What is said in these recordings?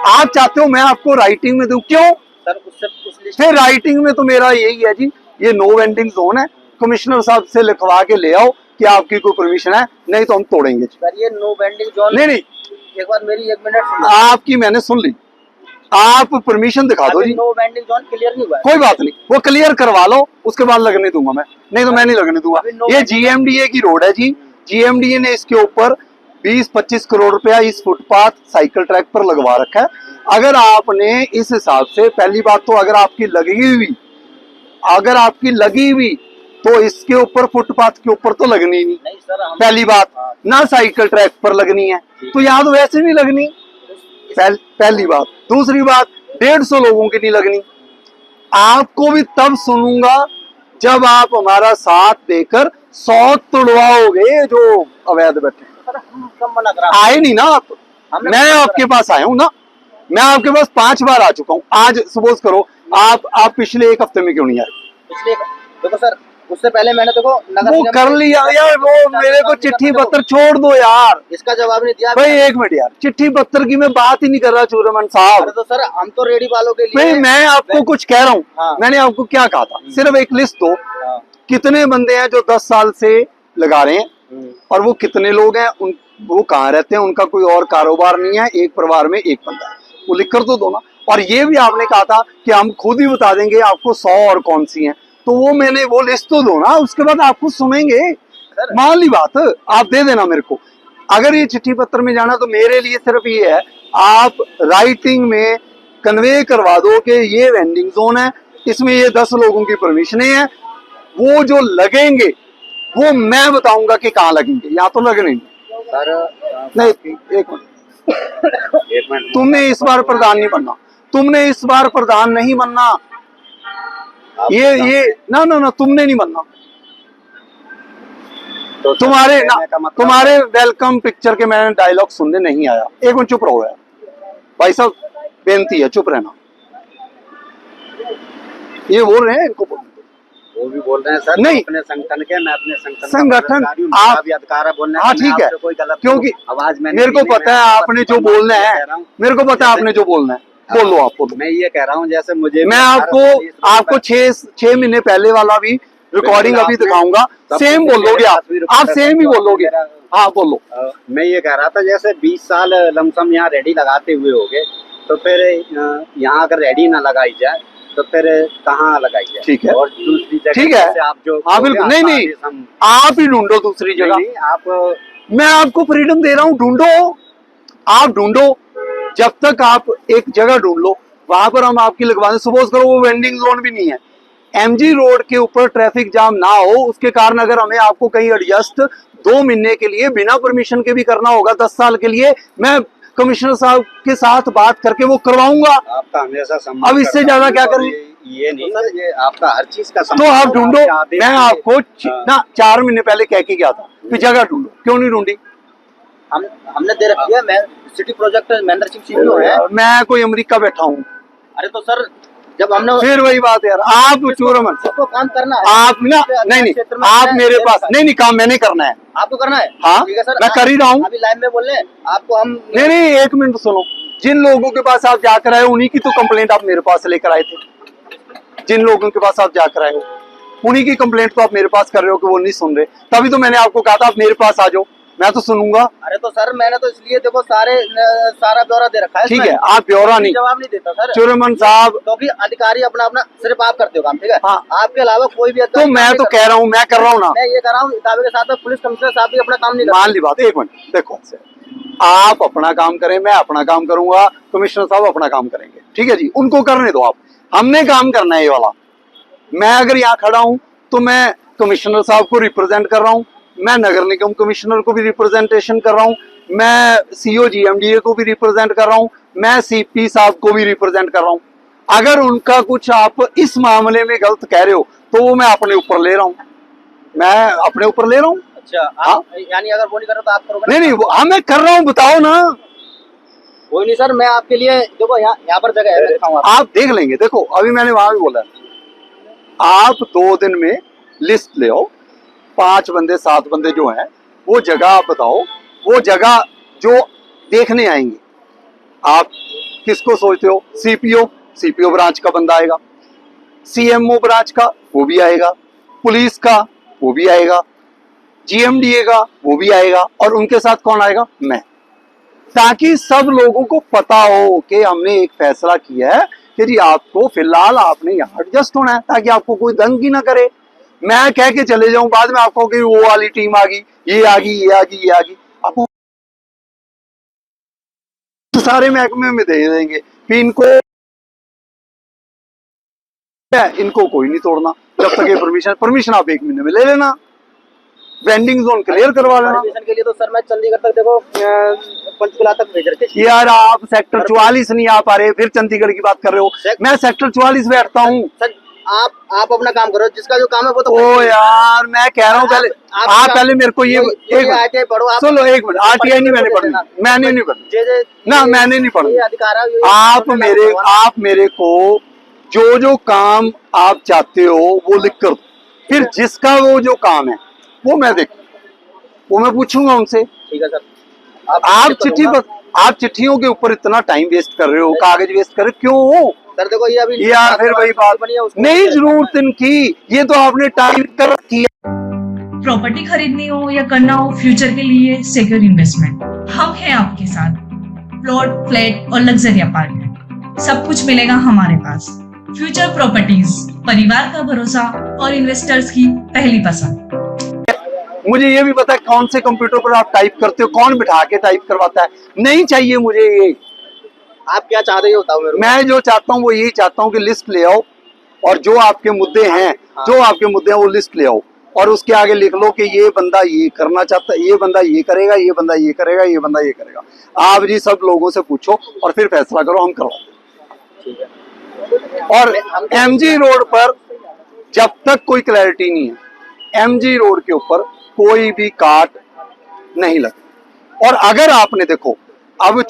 आप चाहते हो मैं आपको राइटिंग में दूं, क्यों सर उससे उस लिस्ट फिर राइटिंग में तो मेरा यही है जी, ये नो वेंडिंग जोन है, कमिश्नर साहब से लिखवा के ले आओ कि आपकी कोई परमिशन है, नहीं तो हम तोड़ेंगे। सर ये नो वेंडिंग जोन, नहीं नहीं, एक बार मेरी 1 मिनट सुनो। आपकी मैंने सुन ली, आप परमिशन दिखा दो जी। नो वेंडिंग जोन क्लियर नहीं हुआ है। कोई बात नहीं, वो क्लियर करवा लो, उसके बाद लगने दूंगा मैं, नहीं तो मैं नहीं लगने दूंगा। ये जीएमडीए की रोड है जी, जीएमडीए ने इसके ऊपर 20-25 करोड़ रुपया इस फुटपाथ साइकिल ट्रैक पर लगवा रखा है। अगर आपने इस हिसाब से, पहली बात तो अगर आपकी लगी हुई तो इसके ऊपर फुटपाथ के ऊपर तो लगनी नहीं, सर पहली बात ना साइकिल ट्रैक पर लगनी है, तो यहाँ तो वैसे नहीं लगनी, पहली बात। दूसरी बात, 150 लोगों की नहीं लगनी। आपको भी तब सुनूंगा जब आप हमारा साथ देकर 100 तुड़वाओगे जो अवैध बैठे। आए नहीं ना आप, मैं आपके पास आया हूं ना, मैं आपके पास 5 बार आ चुका हूं। आज सपोज करो आप पिछले 1 हफ्ते में क्यों नहीं आए? पिछले देखो सर, उससे पहले मैंने देखो वो कर लिया यार, वो मेरे को चिट्ठी पत्र छोड़ दो यार, इसका जवाब नहीं दिया भाई। 1 मिनट यार, चिट्ठी पत्र की मैं बात ही नहीं कर रहा चूरमन साहब। तो सर हम तो रेडी वालों के लिए, भाई मैं आपको कुछ कह रहा हूँ। हाँ। मैंने आपको क्या कहा था, सिर्फ एक लिस्ट दो। हाँ। कितने बंदे हैं जो 10 साल से लगा रहे हैं, और वो कितने लोग हैं, वो कहाँ रहते हैं, उनका कोई और कारोबार नहीं है, एक परिवार में एक बंदा है, वो लिख कर तो दो ना। और ये भी आपने कहा था कि हम खुद ही बता देंगे आपको 100 और कौन सी हैं, तो वो मैंने वो लिस्ट तो दो ना, उसके बाद आप खुद सुनेंगे। मान ली बात, आप दे देना मेरे को। अगर ये चिट्ठी पत्र में जाना तो मेरे लिए सिर्फ ये है, आप राइटिंग में कन्वे करवा दो कि ये वेंडिंग जोन है, इसमें ये 10 लोगों की परमिशनें हैं, वो जो लगेंगे वो मैं बताऊंगा कि कहाँ लगेंगे, या तो लगने नहीं। एक मिनट, तुमने इस बार प्रधान नहीं बनना, तुमने इस बार प्रधान नहीं बनना, ये ना तुमने नहीं बनना। तो तुम्हारे वेलकम पिक्चर के मैंने डायलॉग सुनने नहीं आया। एक मिनट चुप रहो यार, भाई साहब बेनती है चुप रहना। ये बोल रहे हैं, इनको वो भी बोल रहे हैं सर, नहीं अपने संगठन के, मैं अपने संगठन आप भी अधिकार है बोलने। हाँ ठीक है, क्योंकि आवाज मेरे को पता है आपने जो बोलना है, मेरे को पता है आपने जो बोलना है, बोल लो आप। मैं ये कह रहा हूँ जैसे मुझे, मैं आपको 6 महीने पहले वाला भी रिकॉर्डिंग अभी दिखाऊंगा, सेम बोलोगे आप सेम ही बोलोगे। हाँ बोलो। मैं ये कह रहा था जैसे 20 साल लमसम यहाँ रेडी लगाते हुए हो गए, तो फिर यहाँ अगर रेडी ना लगाई जाए तो फिर कहाँ लगाई जाए? ठीक है, और दूसरी जगह ठीक है आप जो, हाँ बिल्कुल, नहीं आप ही ढूंढो दूसरी जगह। आप, मैं आपको फ्रीडम दे रहा हूँ, ढूंढो, आप ढूंढो, जब तक आप एक जगह ढूंढ लो वहां पर हम आपकी लगवा दें। सपोज करो वो वेंडिंग जोन भी नहीं है, एमजी रोड के ऊपर ट्रैफिक जाम ना हो, उसके कारण अगर हमें आपको कहीं एडजस्ट 2 महीने के लिए बिना परमिशन के भी करना होगा, 10 साल के लिए, मैं कमिश्नर साहब के साथ बात करके वो करवाऊंगा। आपका हमेशा अब इससे ज्यादा क्या करें? ये नहीं सर, ये आपका हर चीज का तो आप ढूंढो। मैं आपको ना 4 महीने पहले कह के गया था कि जगह ढूंढो, क्यों नहीं ढूंढी? हमने दे रखी है, मैं city project Mahendra Singh CEO है, मैं कोई अमेरिका बैठा हूँ। अरे तो सर जब हमने, फिर वही बात यार, आप चूरमन सबको काम करना है, आप ना नहीं आप मेरे पास नहीं काम मैंने करना है, आपको करना है। हाँ ठीक है सर, मैं कर ही रहा हूँ। अभी लाइन में बोल रहे हैं आपको हम, नहीं 1 मिनट सुनो। जिन लोगों के पास आप जाकर आए उन्हीं की तो कंप्लेंट आप मेरे पास लेकर आए थे। जिन लोगों के पास आप जाकर आए हो उन्हीं की कंप्लेंट तो आप मेरे पास कर रहे हो कि वो नहीं सुन रहे, तभी तो मैंने आपको कहा था आप मेरे पास आ जाओ, मैं तो सुनूंगा। अरे तो सर मैंने तो इसलिए देखो सारा ब्यौरा दे रखा है। ठीक है, आप ब्यौरा नहीं, जवाब नहीं देता सर चूरमन साहब, क्योंकि अधिकारी अपना अपना सिर्फ आप करते हो काम, ठीक है। हाँ, आपके अलावा कोई भी तो मैं तो कह रहा हूँ, मैं कर रहा हूँ ना, मैं ये कर रहा हूँ दावे के साथ पुलिस कमिश्नर साहब भी अपना काम नहीं करते। मान ली बात, 1 मिनट देखो, आप अपना काम करें, मैं अपना काम करूंगा, कमिश्नर साहब अपना काम करेंगे, ठीक है जी, उनको करने दो आप, हमने काम करना है ये वाला। मैं अगर यहाँ खड़ा हूँ तो मैं कमिश्नर साहब को रिप्रेजेंट कर रहा हूँ, मैं नगर निगम कमिश्नर को भी रिप्रेजेंटेशन कर रहा हूँ, मैं सीओ जीएमडीए को भी रिप्रेजेंट कर रहा हूँ, मैं सीपी साहब को भी रिप्रेजेंट कर रहा हूँ। अगर उनका कुछ आप इस मामले में गलत कह रहे हो तो वो मैं अपने ऊपर ले रहा हूँ, मैं अपने ऊपर ले रहा हूँ। अच्छा, यानी अगर वो नहीं कर रहा तो आप करोगे? नहीं हाँ मैं कर रहा हूँ, बताओ ना। कोई नहीं सर, मैं आपके लिए देखो यहाँ पर जगह है, आप देख लेंगे। देखो अभी मैंने वहां भी बोला, आप 2 दिन में लिस्ट ले आओ, 5 बंदे 7 बंदे जो हैं, वो जगह आप बताओ, वो जगह जो देखने आएंगे आप किसको सोचते हो? सीपीओ, सीपीओ ब्रांच का बंदा आएगा, सीएमओ ब्रांच का वो भी आएगा, पुलिस का वो भी आएगा, जीएमडीए का वो भी आएगा, और उनके साथ कौन आएगा? मैं। ताकि सब लोगों को पता हो कि हमने एक फैसला किया है कि जी आपको फिलहाल आपने यहाँ एडजस्ट होना है, ताकि आपको कोई तंग ही ना करे। मैं कह के चले जाऊं बाद में आपको कि वो वाली टीम आ गई, ये आ गई, ये आ गई, ये आ गई, आपको सारे महकमे में दे देंगे कि इनको कोई नहीं तोड़ना जब तक ये परमिशन आप 1 महीने में ले लेना, वेंडिंग जोन क्लियर करवा लेना। परमिशन के लिए तो सर मैं चंडीगढ़ तक देखो पंचकुला तक भेज रखे। यार आप सेक्टर 44 नहीं आ पा रहे, फिर चंडीगढ़ की बात कर रहे हो। मैं सेक्टर 44 बैठता हूँ। सर आप अपना काम करो, जिसका जो काम है वो तो। ओ यार मैं कह रहा हूँ पहले आप पहले मेरे को ये आरटीआई पढ़ो आप। सुनो एक मिनट, आरटीआई नहीं मैंने पढ़ी, मैंने नहीं पढ़ी ना, मैंने नहीं पढ़ी। आप मेरे को जो काम आप चाहते हो वो लिख कर दो, फिर जिसका वो जो काम है वो मैं वो मैं पूछूंगा उनसे। ठीक है सर। आप चिट्ठियों के ऊपर इतना टाइम वेस्ट कर रहे हो, कागज वेस्ट कर रहे हो, क्यों? सर देखो ये अभी यार फिर वही बात नहीं, जरूरत इनकी, ये तो आपने टाइम कर रखी है। प्रॉपर्टी खरीदनी हो या करना हो फ्यूचर के लिए सिक्योर इन्वेस्टमेंट, हम हैं आपके साथ। प्लॉट, फ्लैट और लग्जरी अपार्टमेंट सब कुछ मिलेगा हमारे पास। फ्यूचर प्रॉपर्टीज, परिवार का भरोसा और इन्वेस्टर्स की पहली पसंद। मुझे ये भी पता है कौन से कंप्यूटर पर आप टाइप करते हो, कौन बिठा के टाइप करवाता है। नहीं चाहिए मुझे ये। आप क्या चाहते हो बताओ मेरे को। मैं जो चाहता हूँ वो यही चाहता हूँ कि लिस्ट ले आओ, और जो आपके मुद्दे हैं वो लिस्ट ले आओ, और उसके आगे लिख लो कि ये बंदा ये करना चाहता है, ये बंदा ये करेगा, ये बंदा ये करेगा, ये बंदा ये करेगा। आप जी सब लोगों से पूछो और फिर फैसला करो, हम करवाओ। और एमजी रोड पर जब तक कोई क्लैरिटी नहीं है, एमजी रोड के ऊपर कोई भी काट नहीं लगे। और अगर आपने देखो अब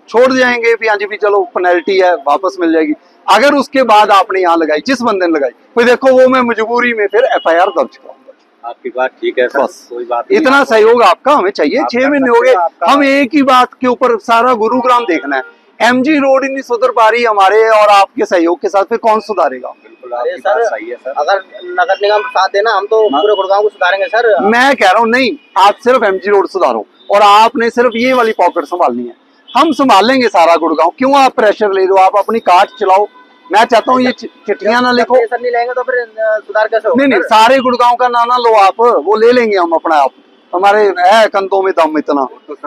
छोड़ जाएंगे भी, हाँ जी भी चलो पेनल्टी है वापस मिल जाएगी, अगर उसके बाद आपने यहाँ लगाई, जिस बंदे ने लगाई, तो देखो वो मैं मजबूरी में फिर एफआईआर दर्ज कराऊंगा। आपकी बात ठीक है सर, बस कोई बात इतना सहयोग आपका हमें चाहिए। 6 महीने हो गए, हम एक ही बात के ऊपर सारा गुरुग्राम देखना है। एमजी रोड ही नहीं सुधर पा रही हमारे और आपके सहयोग के साथ, फिर कौन सुधारेगा? आपकी बात सही है सर। अगर नगर निगम साथ देना, हम तो पूरे गुड़गांव को सुधारेंगे सर। मैं कह रहा हूँ नहीं, आप सिर्फ एमजी रोड सुधारो, और आपने सिर्फ ये वाली पॉकेट संभालनी है। हम संभाल लेंगे सारा गुड़गांव, क्यों आप प्रेशर ले रहे हो? आप अपनी काट चलाओ। मैं चाहता हूँ ये चिट्ठियां ना लिखो। नहीं लेंगे तो फिर सुधार कैसे होगा? नहीं, सारे गुड़गांव का ना लो आप, वो ले लेंगे हम अपना आप, हमारे है कंधों में दम इतना।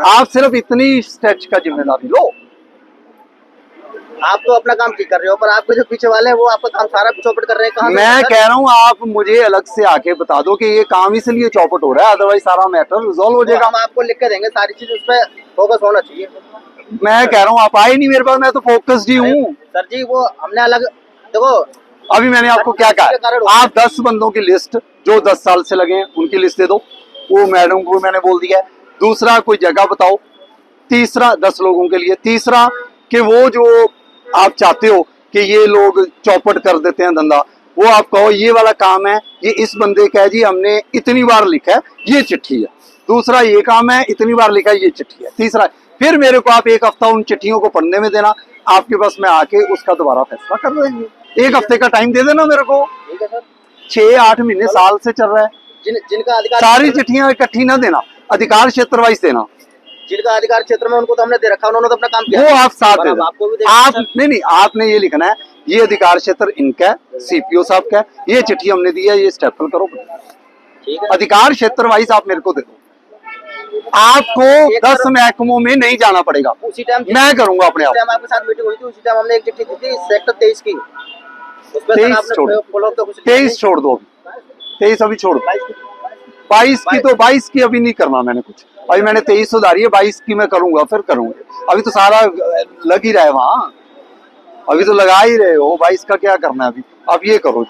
आप सिर्फ इतनी स्ट्रेच का जिम्मेदारी लो। आप तो अपना काम ठीक कर रहे हो, पर आपके जो पीछे वाले हैं वो आपका काम सारा चौपट कर रहे हैं। कहाँ मैं कह रहा हूँ आप मुझे अलग से आके बता दो कि ये काम इसलिए चौपट हो रहा है, अदरवाइज सारा मैटर रिजॉल्व हो जाएगा। हम आपको लिख के देंगे सारी चीज, उस पर फोकस होना चाहिए। मैं कह रहा हूँ आप आए नहीं मेरे पास, मैं तो फोकस्ड ही हूँ सर जी। वो हमने अलग देखो, अभी मैंने आपको क्या कहा, आप 10 बंदों की लिस्ट जो 10 साल से लगे हैं उनकी लिस्ट दे दो, वो मैडम को मैंने बोल दिया है। दूसरा कोई जगह बताओ। तीसरा 10 लोगों के लिए। तीसरा कि वो जो आप चाहते हो कि ये लोग चौपट कर देते हैं धंधा, वो आप कहो ये वाला काम है, ये इस बंदे का है जी, हमने इतनी बार लिखा है, ये चिट्ठी है। दूसरा ये काम है, इतनी बार लिखा है, ये चिट्ठी है। तीसरा फिर मेरे को आप 1 हफ्ता उन चिट्ठियों को पढ़ने में देना, आपके पास मैं आके उसका दोबारा फैसला कर देंगे। 1 हफ्ते का टाइम दे देना मेरे को। ठीक है सर। 6-8 महीने साल से चल रहा है। जिनका अधिकार, सारी चिट्ठियां इकट्ठी ना देना, अधिकार क्षेत्र वाइज देना। जिनका अधिकार क्षेत्र में उनको तो हमने दे रखा, उन्होंने तो अपना काम किया। वो आप साथ दे दो। आपको भी आप नहीं, आपने ये लिखना है ये अधिकार क्षेत्र इनका है, सीपीओ साहब का है, ये चिट्ठी हमने दी है, ये स्टेपल करो। ठीक है। अधिकार क्षेत्र वाइज आप मेरे को दे दो। आपको 10 महकमों में नहीं जाना पड़ेगा, उसी टाइम मैं करूंगा अपने आप। आपके साथ मीटिंग हुई थी, उसी टाइम हमने एक चिट्ठी दी थी सेक्टर 23 की। 23 छोड़ दो, 23 अभी छोड़ दो। 22 की तो 22 की अभी नहीं करना मैंने कुछ, अभी मैंने 23 सुधारी है, 22 की मैं करूंगा, फिर करूंगा। अभी तो सारा लग ही रहा है वहां, अभी तो लगा ही रहे हो। 22 का क्या करना है अभी, अब ये करो।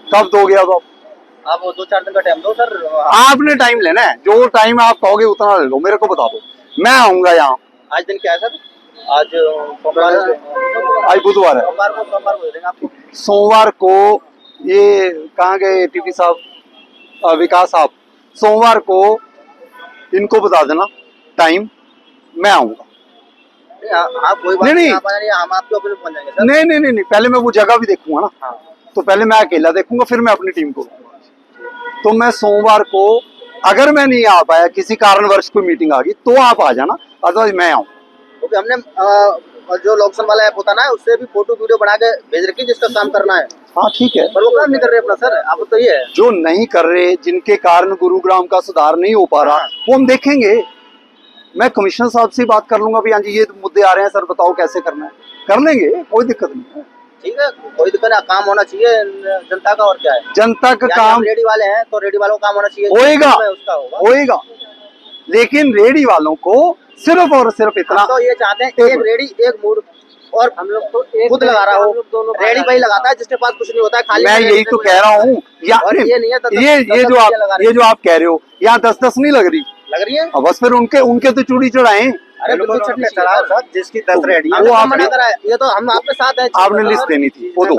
कब दोगे अब? आप 2-4 दिन का टाइम दो सर। आपने टाइम लेना है, जो टाइम आप कहोगे उतना ले लो, मेरे को बता दो, मैं आऊंगा यहाँ। आज दिन क्या है सर? आज सोमवार, आज बुधवार है। सोमवार को दे देंगे आपको। सोमवार को ये कहाँ गए टीपी साहब, विकास साहब? सोमवार को इनको बता देना टाइम, मैं आऊंगा। आप कोई बात नहीं, हम आपके ऑफिस में पहुंच जाएंगे सर। नहीं, पहले मैं वो जगह भी देखूंगा ना। हाँ। तो पहले मैं अकेला देखूंगा, फिर मैं अपनी टीम को लूंगा। तो मैं सोमवार को अगर मैं नहीं आ पाया, किसी कारणवश कोई मीटिंग आ गई, तो आप आ जाना, अदरवाइज मैं आऊँ। क्योंकि हमने जो लॉक्सन वाला ऐप होता है ना, उससे भी फोटो वीडियो बना के भेज रखी जिसका काम करना है। हाँ ठीक है, पर वो काम नहीं कर रहे अपना सर। अब तो ये है जो नहीं कर रहे, जिनके कारण गुरुग्राम का सुधार नहीं हो पा रहा, वो हम देखेंगे। मैं कमिश्नर साहब से बात कर लूंगा भी हाँ जी ये मुद्दे आ रहे हैं सर, बताओ कैसे करना है, कर लेंगे, कोई दिक्कत नहीं है। ठीक है, कोई दिक्कत नहीं, काम होना चाहिए जनता का, और क्या है। जनता का काम रेडी वाले हैं तो रेडी वालों का काम होना चाहिए, होएगा, उसका होएगा, लेकिन रेडी वालों को सिर्फ और सिर्फ इतना तो ये चाहते हैं, एक रेडी एक मूड, और हम लोग तो खुद लगा रहा हो, रेडी भाई लगाता है जिसके पास कुछ नहीं होता है, खाली। मैं यही तो कह रहा हूँ, ये जो आप कह रहे हो, यहाँ 10-10 नहीं लग रही है, बस फिर उनके तो चूड़ी चढ़ाए। अरे बिल्कुल चढ़ाओ सर, जिसकी 10 रेडी वो आपने ये तो हम आपके साथ है। आपने लिस्ट देनी थी, वो तो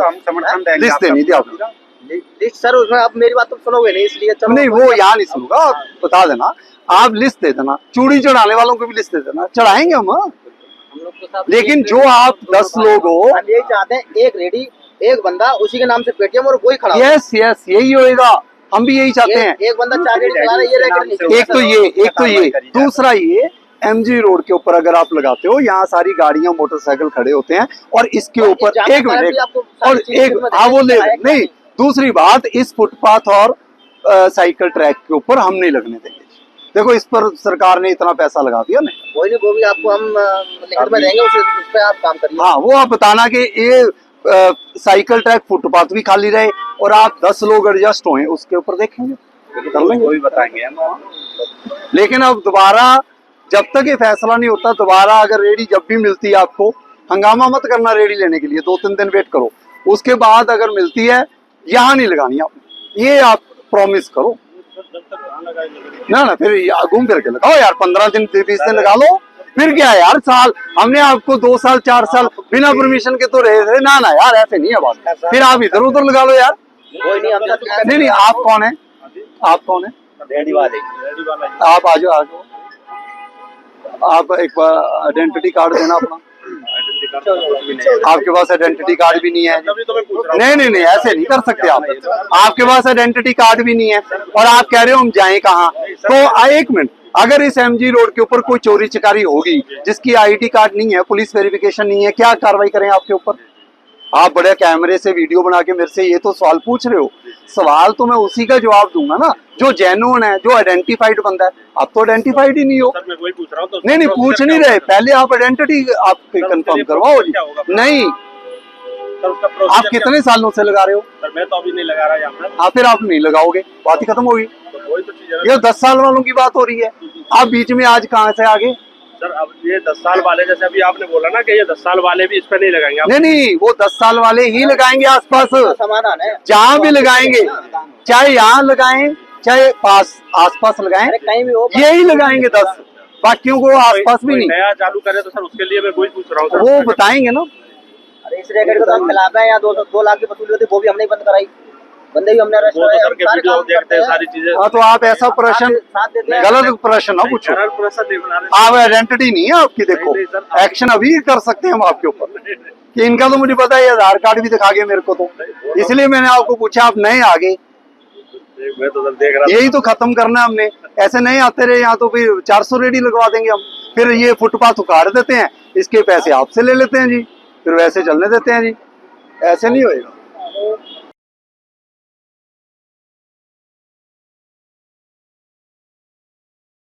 लिस्ट देनी थी आपने लिस्ट सर, उसमें आप मेरी बात तो सुनोगे नहीं, इसलिए चलो नहीं, वो यहाँ नहीं सुनूंगा, आप बता देना, आप लिस्ट दे देना, चूड़ी चढ़ाने वालों को भी लिस्ट दे देना, चढ़ाएंगे हम। लेकिन जो आप 10 लोग हो, हम यही चाहते हैं, एक रेडी एक बंदा, उसी के नाम से पेटीएम, और वही खड़ा। यस यही होएगा, हम भी यही चाहते हैं। एक बंदा 4 रेडी चला रहा है, एक तो ये दूसरा ये MG रोड के ऊपर अगर आप लगाते हो, यहाँ सारी गाड़ियां मोटरसाइकिल खड़े होते हैं, और इसके ऊपर एक मिनट और एक वो ले नहीं, दूसरी बात, इस फुटपाथ और साइकिल ट्रैक के ऊपर हम नहीं लगने देंगे। देखो इस पर सरकार ने इतना पैसा लगा दिया ना, कोई नहीं, वो भी आपको हम लिखित में देंगे, उस पे आप काम करिए। हाँ, वो आप बताना कि ये साइकिल ट्रैक फुटपाथ भी खाली रहे और आप 10 लोग एडजस्ट हों, उसके ऊपर देखेंगे, कर लेंगे, वही बताएंगे हम। लेकिन अब दोबारा जब तक ये फैसला नहीं होता, दोबारा अगर रेडी जब भी मिलती है आपको, हंगामा मत करना रेडी लेने के लिए, 2-3 दिन वेट करो, उसके बाद अगर मिलती है, यहाँ नहीं लगानी आपने, ये आप प्रॉमिस करो ना, फिर घूम फिर के लगाओ यार, 15 दिन 20 दिन लगा लो, फिर क्या है यार, साल हमने आपको 2 साल 4 साल बिना परमिशन के तो रहे थे ना यार, ऐसे नहीं है बात, फिर आप इधर उधर लगा लो यार। कोई नहीं, नहीं, आप कौन है, आप कौन है? रेडी वाले, आप आ जाओ, आप एक बार आइडेंटिटी कार्ड देना अपना, आपके पास आइडेंटिटी कार्ड भी नहीं है। नहीं, ऐसे नहीं कर सकते आप, आपके पास आइडेंटिटी कार्ड भी नहीं है और आप कह रहे हो हम जाएं कहाँ। तो एक मिनट, अगर इस MG रोड के ऊपर कोई चोरी चकारी होगी, जिसकी ID कार्ड नहीं है, पुलिस वेरिफिकेशन नहीं है, क्या कार्रवाई करें आपके ऊपर? आप बड़े कैमरे से वीडियो बना के मेरे से ये तो सवाल पूछ रहे हो, सवाल तो मैं उसी का जवाब दूंगा ना जो जेन्युइन है, जो आइडेंटिफाइड बंदा है। आप तो आइडेंटिफाइड ही नहीं हो। सर मैं वही पूछ रहा हूं, तो नहीं पूछ नहीं रहे, पहले आप आइडेंटिटी आप कंफर्म करवाओ। नहीं, सर उसका आप कितने सालों से लगा रहे हो? सर मैं तो अभी नहीं लगा रहा यहाँ पर। हाँ, फिर आप नहीं लगाओगे, बात ही खत्म होगी। तो वही तो चीज है, ये 10 साल वालों की बात हो रही है, आप बीच में आज कहाँ से आगे? सर अब ये 10 साल वाले, जैसे अभी आपने बोला ना कि ये 10 साल वाले भी इस पे नहीं लगाएंगे आप। नहीं, वो 10 साल वाले ही लगाएंगे आसपास, समाधान है, जहाँ भी लगाएंगे, चाहे यहाँ लगाएं चाहे आसपास लगाएं, कहीं भी हो, यही लगाएंगे 10, बाकियों को आसपास भी नहीं। नया चालू करे तो सर उसके लिए मैं वही पूछ रहा हूँ। वो बताएंगे ना। अरे इस रेकेट को तो हम खिलाफ है, यहाँ 2 लाख की वसूली होती, वो भी हमने बंद कराई, बंदे भी हमने अरेस्ट कराए, सारी चीजें। हाँ, तो आप ऐसा प्रश्न, गलत प्रश्न ना पूछो, आप आइडेंटिटी नहीं है आपकी, देखो एक्शन अभी कर सकते हैं हम आपके ऊपर, कि इनका तो मुझे पता है, आधार कार्ड भी दिखा गए मेरे को, तो इसलिए मैंने आपको पूछा, आप नए आगे, मैं तो देख रहा, यही तो खत्म करना है हमने। ऐसे नहीं आते रहे यहाँ, तो फिर 400 रेडी लगवा देंगे हम, फिर ये फुटपाथ उखाड़ देते हैं, इसके पैसे आपसे ले लेते हैं जी, फिर वैसे चलने देते हैं जी, ऐसे नहीं होएगा।